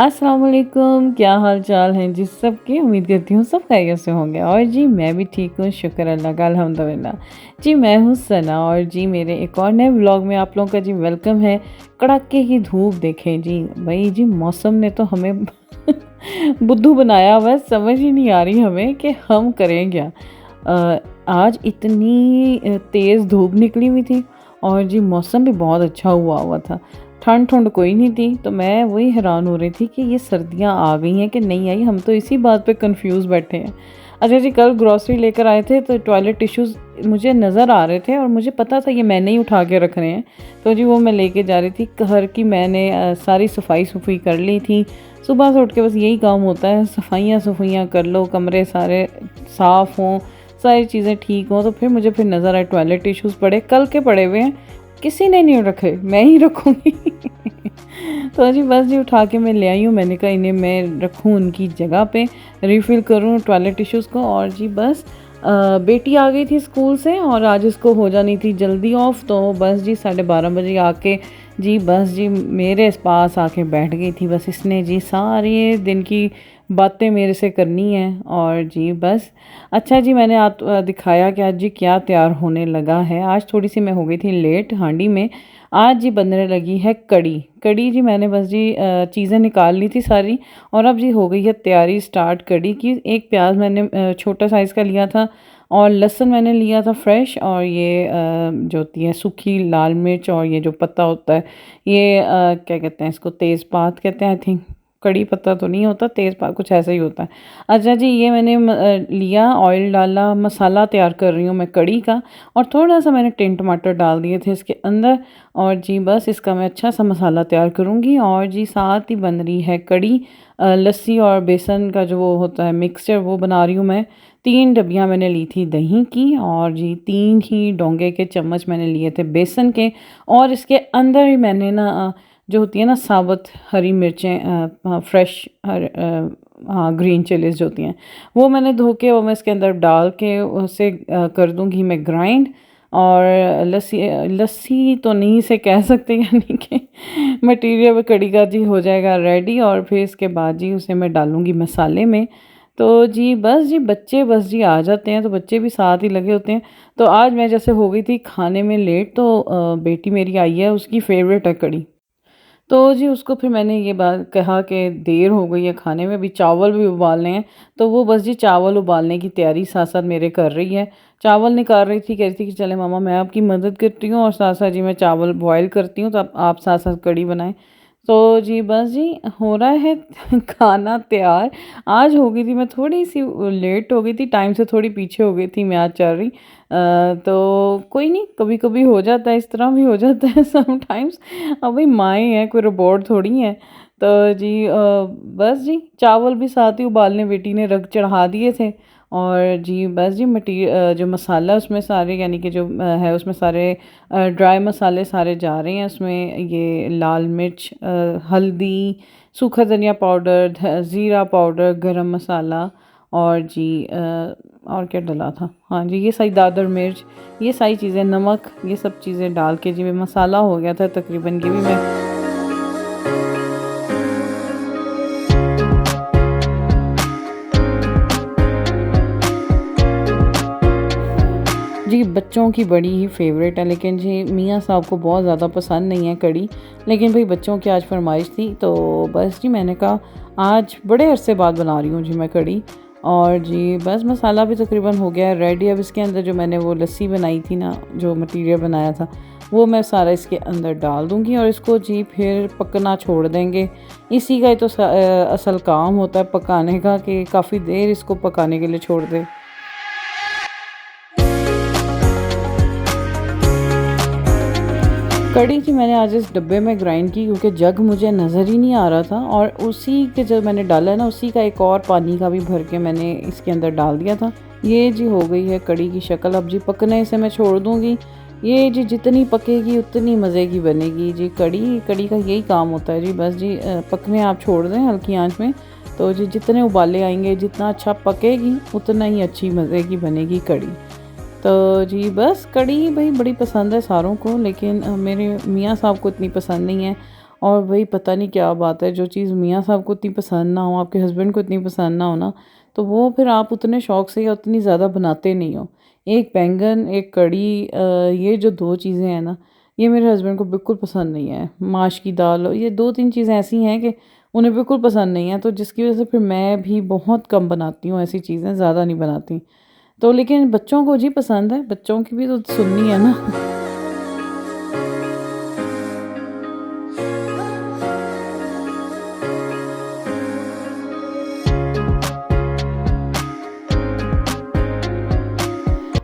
अस्सलाम वालेकुम, क्या हाल चाल हैं जी सबके। उम्मीद करती हूँ सब खैरियत से होंगे और जी मैं भी ठीक हूँ, शुक्र अल्लाह का, अल्हम्दुलिल्लाह। जी मैं हूँ सना और जी मेरे एक और नए व्लॉग में आप लोगों का जी वेलकम है। कड़ाके की धूप देखें जी, भाई जी मौसम ने तो हमें बुद्धू बनाया हुआ है, समझ ही नहीं आ रही हमें कि हम करें क्या। आज इतनी तेज़ धूप निकली हुई थी और जी मौसम भी बहुत अच्छा हुआ हुआ था। ठंड ठंड कोई नहीं थी, तो मैं वही हैरान हो रही थी कि ये सर्दियाँ आ गई हैं कि नहीं आई। हम तो इसी बात पे कंफ्यूज बैठे हैं। अच्छा जी, कल ग्रॉसरी लेकर आए थे तो टॉयलेट टिश्यूज़ मुझे नज़र आ रहे थे और मुझे पता था ये मैंने ही उठा के रखने हैं। तो जी वो मैं लेके जा रही थी। घर की मैंने सारी सफाई सफाई कर ली थी। सुबह से उठ के बस यही काम होता है, सफाइयाँ कर लो, कमरे सारे साफ़ हों, सारी चीज़ें ठीक हों। तो फिर नज़र आए टॉयलेट टिश्यूज़ पड़े, कल के पड़े हुए हैं, किसी ने नहीं रखे, मैं ही रखूँगी। तो जी बस जी उठा के मैं ले आई हूँ। मैंने कहा इन्हें मैं रखूँ उनकी जगह पे, रिफ़िल करूँ टॉयलेट टिश्यूज़ को। और जी बस बेटी आ गई थी स्कूल से और आज इसको हो जानी थी जल्दी ऑफ। तो बस जी 12:30 बजे आके जी बस जी मेरे पास आके बैठ गई थी। बस इसने जी सारे दिन की बातें मेरे से करनी हैं। और जी बस अच्छा जी, मैंने आप दिखाया कि आज जी क्या तैयार होने लगा है। आज थोड़ी सी मैं हो गई थी लेट हांडी में। आज जी बनने लगी है कड़ी। कड़ी जी मैंने बस जी चीज़ें निकाल ली थी सारी और अब जी हो गई है तैयारी स्टार्ट कड़ी की। एक प्याज मैंने छोटा साइज़ का लिया था और लहसुन मैंने लिया था फ्रेश, और ये जो होती है सूखी लाल मिर्च, और ये जो पत्ता होता है ये क्या कहते हैं इसको, तेज़पात कहते हैं आई थिंक। कड़ी पत्ता तो नहीं होता, तेज़पात कुछ ऐसा ही होता है। अच्छा जी, ये मैंने लिया, ऑयल डाला, मसाला तैयार कर रही हूँ मैं कड़ी का। और थोड़ा सा मैंने टिन टमाटर डाल दिए थे इसके अंदर। और जी बस इसका मैं अच्छा सा मसाला तैयार करूँगी। और जी साथ ही बन रही है कड़ी। लस्सी और बेसन का जो वो होता है मिक्सचर, वो बना रही हूँ मैं। 3 डब्बियाँ मैंने ली थी दही की और जी 3 ही डोंगे के चम्मच मैंने लिए थे बेसन के। और इसके अंदर ही मैंने ना जो होती है ना साबुत हरी मिर्चें, फ्रेश हाँ ग्रीन चिलीज़ जो होती हैं, वो मैंने धो के वो मैं इसके अंदर डाल के उसे कर दूँगी मैं ग्राइंड। और लस्सी लस्सी तो नहीं से कह सकते, यानी कि मटीरियल कड़ी का जी हो जाएगा रेडी। और फिर इसके बाद जी उसे मैं डालूँगी मसाले में। तो जी बस जी बच्चे बस जी आ जाते हैं तो बच्चे भी साथ ही लगे होते हैं। तो आज मैं जैसे हो गई थी खाने में लेट, तो बेटी मेरी आई है, उसकी फ़ेवरेट है कड़ी। तो जी उसको फिर मैंने ये बात कहा कि देर हो गई है खाने में, अभी चावल भी उबालने हैं। तो वो बस जी चावल उबालने की तैयारी साथ साथ मेरे कर रही है। चावल निकाल रही थी, कह रही थी कि चले मामा मैं आपकी मदद करती हूँ और साथ साथ जी मैं चावल बॉयल करती हूँ, तो आप साथ साथ कड़ी बनाएं। तो जी बस जी हो रहा है खाना तैयार। आज हो गई थी मैं थोड़ी सी लेट हो गई थी, टाइम से थोड़ी पीछे हो गई थी मैं आज चल रही। तो कोई नहीं, कभी कभी हो जाता है, इस तरह भी हो जाता है समटाइम्स। अब भाई माएँ हैं, कोई रोबोट थोड़ी हैं। तो जी बस जी चावल भी साथ ही उबालने बेटी ने रख चढ़ा दिए थे। और जी बस जी जो मसाला उसमें सारे, यानी कि जो है उसमें सारे ड्राई मसाले सारे जा रहे हैं उसमें। ये लाल मिर्च, हल्दी, सूखा धनिया पाउडर, ज़ीरा पाउडर, गरम मसाला, और जी और क्या डला था, हाँ जी ये सारी दादर मिर्च, ये सारी चीज़ें, नमक, ये सब चीज़ें डाल के जी मसाला हो गया था तकरीबन। ये भी मैं जी बच्चों की बड़ी ही फेवरेट है, लेकिन जी मियाँ साहब को बहुत ज़्यादा पसंद नहीं है कड़ी। लेकिन भाई बच्चों की आज फरमाइश थी तो बस जी मैंने कहा आज बड़े अरसे बाद बना रही हूँ जी मैं कड़ी। और जी बस मसाला भी तकरीबन हो गया है रेडी। अब इसके अंदर जो मैंने वो लस्सी बनाई थी ना, जो मटीरियल बनाया था, वो मैं सारा इसके अंदर डाल दूँगी और इसको जी फिर पकना छोड़ देंगे। इसी का ही तो असल काम होता है पकाने का, कि काफ़ी देर इसको पकाने के लिए छोड़ दें। कड़ी जी मैंने आज इस डब्बे में ग्राइंड की क्योंकि जग मुझे नज़र ही नहीं आ रहा था, और उसी के जब मैंने डाला है ना, उसी का एक और पानी का भी भर के मैंने इसके अंदर डाल दिया था। ये जी हो गई है कड़ी की शक्ल। अब जी पकने से मैं छोड़ दूँगी। ये जी जितनी पकेगी उतनी मज़े की बनेगी जी कड़ी। कड़ी का यही काम होता है जी, बस जी पकने आप छोड़ दें हल्की आंच में, तो जी जितने उबाले आएंगे, जितना अच्छा पकेगी उतना ही अच्छी मज़े की बनेगी कड़ी। तो जी बस कड़ी भाई बड़ी पसंद है सारों को, लेकिन मेरे मियाँ साहब को इतनी पसंद नहीं है। और वही पता नहीं क्या बात है, जो चीज़ मियाँ साहब को इतनी पसंद ना हो, आपके हस्बैंड को इतनी पसंद ना हो ना, तो वो फिर आप उतने शौक़ से या उतनी ज़्यादा बनाते नहीं हो। एक बैंगन, एक कढ़ी, ये जो 2 चीज़ें हैं ना, ये मेरे हस्बैंड को बिल्कुल पसंद नहीं है। माश की दाल, ये 2-3 चीज़ें ऐसी हैं कि उन्हें बिल्कुल पसंद नहीं है, तो जिसकी वज़ह से फिर मैं भी बहुत कम बनाती हूँ ऐसी चीज़ें, ज़्यादा नहीं बनाती। तो लेकिन बच्चों को जी पसंद है, बच्चों की भी तो सुननी है ना।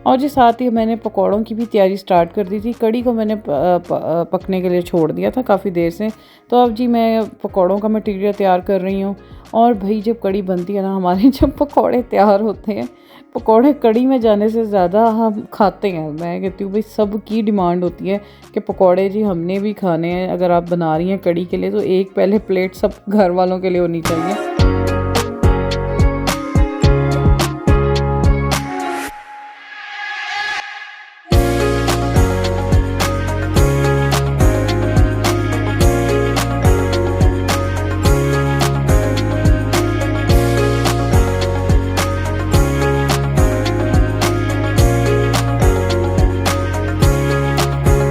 और जी साथ ही मैंने पकौड़ों की भी तैयारी स्टार्ट कर दी थी। कढ़ी को मैंने पकने के लिए छोड़ दिया था काफ़ी देर से। तो अब जी मैं पकौड़ों का मटीरियल तैयार कर रही हूँ। और भई जब कढ़ी बनती है ना हमारे, जब पकौड़े तैयार होते हैं, पकौड़े कढ़ी में जाने से ज़्यादा हम खाते हैं। मैं कहती हूँ भई सबकी डिमांड होती है कि पकौड़े जी हमने भी खाने हैं। अगर आप बना रही हैं कढ़ी के लिए तो एक पहले प्लेट सब घर वालों के लिए होनी चाहिए।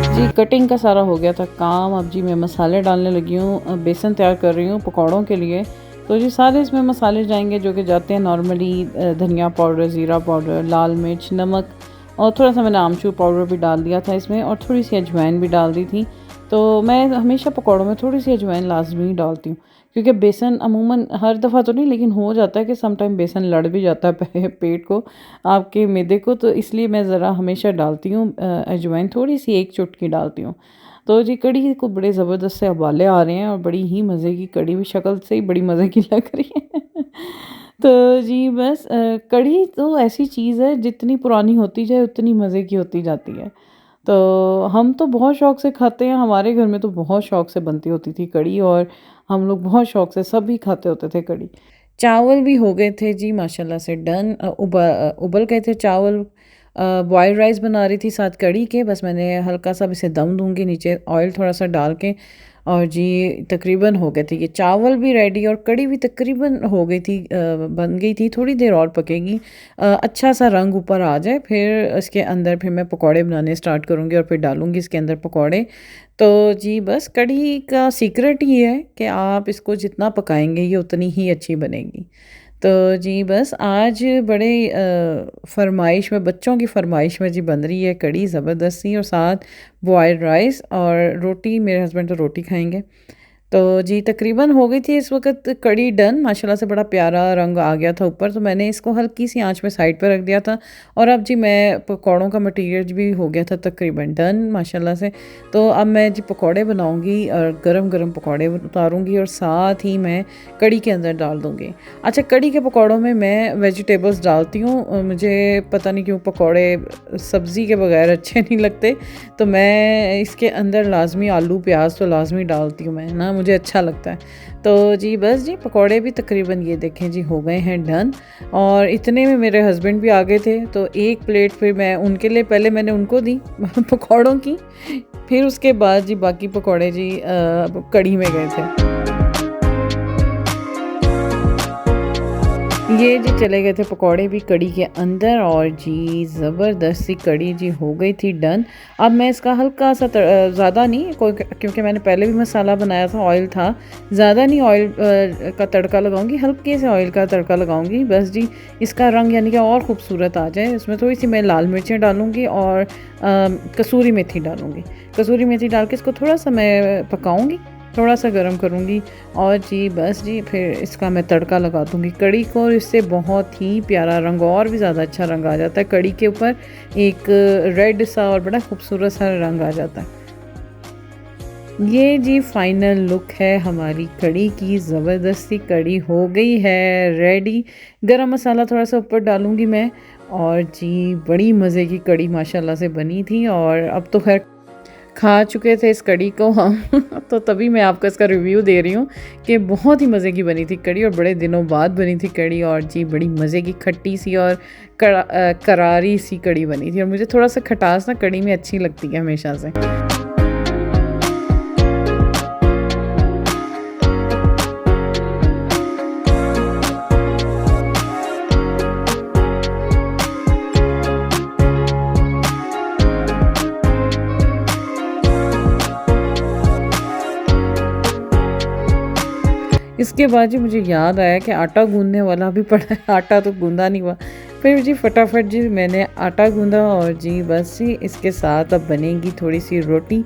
जी कटिंग का सारा हो गया था काम। अब जी मैं मसाले डालने लगी हूँ, बेसन तैयार कर रही हूँ पकौड़ों के लिए। तो जी सारे इसमें मसाले जाएंगे जो कि जाते हैं नॉर्मली, धनिया पाउडर, ज़ीरा पाउडर, लाल मिर्च, नमक, और थोड़ा सा मैंने आमचूर पाउडर भी डाल दिया था इसमें, और थोड़ी सी अजवाइन भी डाल दी थी। तो मैं हमेशा पकौड़ों में थोड़ी सी अजवाइन लाजमी डालती हूँ, क्योंकि बेसन अमूमन हर दफ़ा तो नहीं, लेकिन हो जाता है कि सम टाइम बेसन लड़ भी जाता है पेट को, आपके मैदे को, तो इसलिए मैं ज़रा हमेशा डालती हूँ अजवाइन, थोड़ी सी 1 चुटकी डालती हूँ। तो जी कढ़ी को बड़े ज़बरदस्त से उबाले आ रहे हैं और बड़ी ही मज़े की कढ़ी भी शक्ल से ही बड़ी मज़े की लग रही है। तो जी बस कढ़ी तो ऐसी चीज़ है, जितनी पुरानी होती जाए उतनी मज़े की होती जाती है। तो हम तो बहुत शौक़ से खाते हैं, हमारे घर में तो बहुत शौक़ से बनती होती थी कढ़ी, और हम लोग बहुत शौक़ से सभी खाते होते थे कढ़ी। चावल भी हो गए थे जी माशाल्लाह से डन, उबल गए थे चावल। बॉयल राइस बना रही थी साथ कढ़ी के, बस मैंने हल्का सा इसे दम दूंगी नीचे ऑयल थोड़ा सा डाल के, और जी तकरीबन हो गए थे ये चावल भी रेडी, और कढ़ी भी तकरीबन हो गई थी, बन गई थी। थोड़ी देर और पकेगी, अच्छा सा रंग ऊपर आ जाए, फिर इसके अंदर फिर मैं पकौड़े बनाने स्टार्ट करूँगी और फिर डालूँगी इसके अंदर पकौड़े। तो जी बस कढ़ी का सीक्रेट ये है कि आप इसको जितना पकाएंगे ये उतनी ही अच्छी बनेगी। तो जी बस आज बड़े फरमाइश में, बच्चों की फरमाइश में जी बन रही है कढ़ी ज़बरदस्त सी, और साथ बॉयल्ड राइस और रोटी। मेरे हस्बैंड तो रोटी खाएंगे। तो जी तकरीबन हो गई थी इस वक्त कढ़ी डन, माशाल्लाह से बड़ा प्यारा रंग आ गया था ऊपर, तो मैंने इसको हल्की सी आंच में साइड पर रख दिया था। और अब जी मैं पकौड़ों का मटीरियल भी हो गया था तकरीबन डन माशाल्लाह से। तो अब मैं जी पकौड़े बनाऊंगी और गरम गरम पकौड़े उतारूंगी, और साथ ही मैं कढ़ी के अंदर डाल दूंगी। अच्छा, कढ़ी के पकौड़ों में मैं वेजिटेबल्स डालती हूँ, मुझे पता नहीं क्यों पकौड़े सब्ज़ी के बगैर अच्छे नहीं लगते, तो मैं इसके अंदर लाजमी आलू प्याज तो लाजमी डालती हूँ मैं ना, मुझे अच्छा लगता है। तो जी बस जी पकौड़े भी तकरीबन ये देखें जी हो गए हैं डन। और इतने में मेरे हस्बैंड भी आ गए थे, तो एक प्लेट फिर मैं उनके लिए, पहले मैंने उनको दी पकौड़ों की, फिर उसके बाद जी बाकी पकौड़े जी कढ़ी में गए थे। ये जी चले गए थे पकौड़े भी कढ़ी के अंदर, और जी ज़बरदस्त सी कढ़ी जी हो गई थी डन। अब मैं इसका हल्का सा ज़्यादा नहीं कोई, क्योंकि मैंने पहले भी मसाला बनाया था, ऑयल था, ज़्यादा नहीं ऑयल का तड़का लगाऊंगी, हल्के से ऑयल का तड़का लगाऊंगी बस जी, इसका रंग यानी कि और ख़ूबसूरत आ जाए। इसमें थोड़ी सी मैं लाल मिर्चें डालूंगी और कसूरी मेथी डालूंगी। कसूरी मेथी डाल के इसको थोड़ा सा मैं पकाऊंगी, थोड़ा सा गर्म करूँगी, और जी बस जी फिर इसका मैं तड़का लगा दूँगी कढ़ी को, और इससे बहुत ही प्यारा रंग, और भी ज़्यादा अच्छा रंग आ जाता है कढ़ी के ऊपर, एक रेड सा और बड़ा खूबसूरत सा रंग आ जाता है। ये जी फाइनल लुक है हमारी कढ़ी की, ज़बरदस्ती कढ़ी हो गई है रेडी। गरम मसाला थोड़ा सा ऊपर डालूँगी मैं, और जी बड़ी मज़े की कढ़ी माशाल्लाह से बनी थी। और अब तो खैर खा चुके थे इस कढ़ी को हम तो तभी मैं आपको इसका रिव्यू दे रही हूँ कि बहुत ही मज़े की बनी थी कढ़ी, और बड़े दिनों बाद बनी थी कढ़ी, और जी बड़ी मज़े की खट्टी सी और करारी सी कढ़ी बनी थी। और मुझे थोड़ा सा खटास ना कढ़ी में अच्छी लगती है हमेशा से। इसके बाद जी मुझे याद आया कि आटा गूंदने वाला भी पड़ा है, आटा तो गूंदा नहीं हुआ। फिर जी फटाफट जी मैंने आटा गूंदा और जी बस जी इसके साथ अब बनेगी थोड़ी सी रोटी,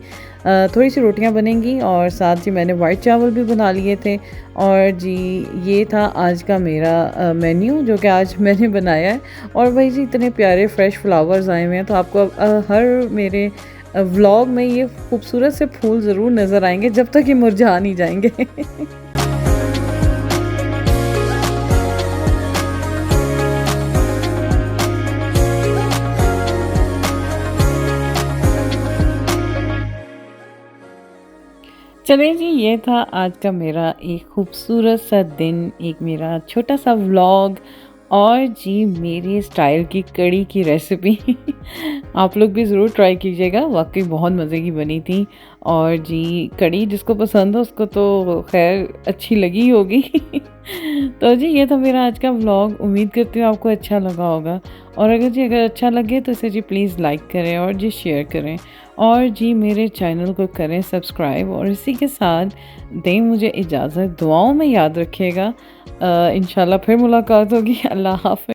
थोड़ी सी रोटियां बनेंगी और साथ जी मैंने वाइट चावल भी बना लिए थे। और जी ये था आज का मेरा मेन्यू जो कि आज मैंने बनाया है। और भाई जी इतने प्यारे फ्रेश फ्लावर्स आए हुए हैं, तो आपको हर मेरे व्लॉग में ये खूबसूरत से फूल ज़रूर नज़र आएंगे जब तक ये मुरझा नहीं जाएंगे। चलिए जी ये था आज का मेरा एक खूबसूरत सा दिन, एक मेरा छोटा सा व्लॉग और जी मेरी स्टाइल की कड़ी की रेसिपी। आप लोग भी ज़रूर ट्राई कीजिएगा, वाकई बहुत मज़े की बनी थी। और जी कड़ी जिसको पसंद हो उसको तो खैर अच्छी लगी होगी। तो जी ये था मेरा आज का व्लॉग, उम्मीद करती हूँ आपको अच्छा लगा होगा। और अगर अच्छा लगे तो इसे जी प्लीज़ लाइक करें और जी शेयर करें और जी मेरे चैनल को करें सब्सक्राइब। और इसी के साथ दें मुझे इजाज़त, दुआओं में याद रखिएगा। इंशाल्लाह फिर मुलाकात होगी। अल्लाह हाफ़िज़।